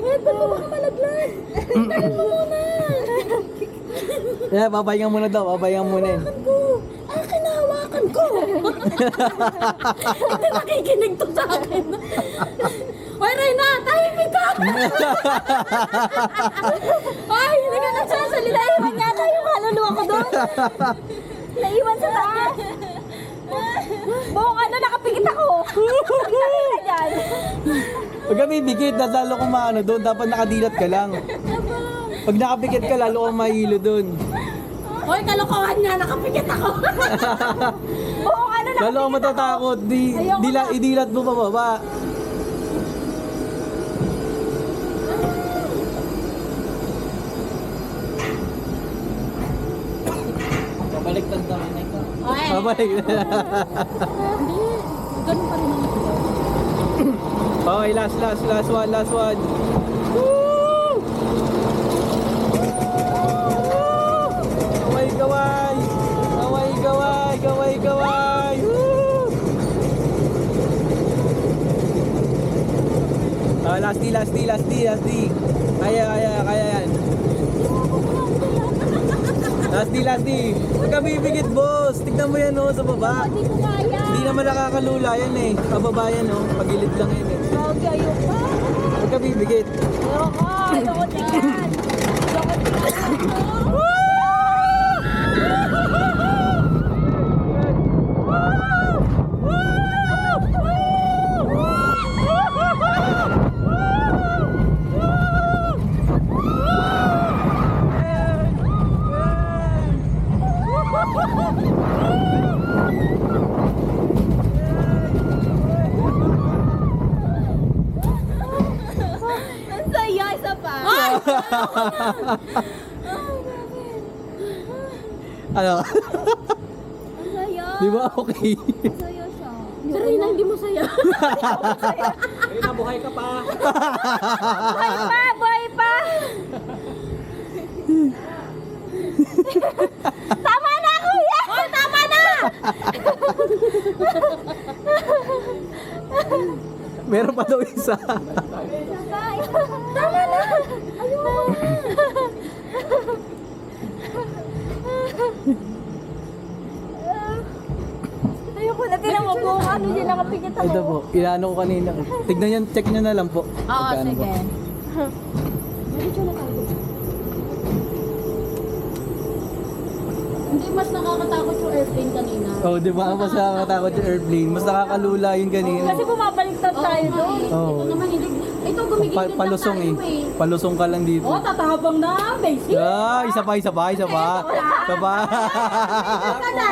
Ed, ba't mo baka malaglag? Tagal mo muna. Yeah, babayangan muna daw, babayangan muna yun. Hawakan ko. Akin na hawakan ko. Hindi nakikinig to sa akin. Hoy, Reyna, tahimik ka. Ay, hindi ka nagsasalita. Iwan yata yung kaluluwa ko doon. Naiwan sa taas. Buong ano, nakapikit ako. Nakapikit ka dyan. Pag kami bigit, lalo kung maano doon, dapat nakadilat ka lang. Pag nakapikit ka, lalo kang mahilo doon. Hoy, kalokohan nga, nakapikit ako. Buong ano, nakapikit Lalo kang matatakot, idilat mo pababa. Babaliktad naman ito. Hoy. Babalik. Hindi. Ganun pa rin naman. Okay, last one. Woo! Gaway! Woo! Last D. Kaya yan. Last D. Huwag ka bibigit, boss. Tignan mo yan, sa baba. Hindi ko kaya. Hindi naman nakakalula yan eh. Pababa yan, pagilid lang yan eh. Gagi, ayoko. Huwag ka bibigit. Ayoko tingnan. Ang saya, isa pa. Ano? Ang saya. Di ba okay? Ang saya siya. Sarina, hindi mo saya. Buhay ka pa. Buhay pa. Tama na, kuya. Oh, tama na. Meron pa daw isa. Tama na. Ayoko na. Ayoko na. Tinan mo kung ano dyan nakapikit ako. Ito po, inaano ko kanina. Tignan yan, check nyo na lang po. Oo, Magkano sige. po. Medyo na tayo. Hindi, mas nakakatakot yung airplane kanina. Oh, di ba? Mas nakakatakot yung airplane. Mas nakakalula yung kanina. Kasi bumabaliktad tayo doon. Oo. Ito naman, hindi. Ito, gumigilid lang Palusong tayo eh. Palusong ka lang dito. Oh, tatabang na. Basic. Ah, isa pa. Isa pa. Ka na.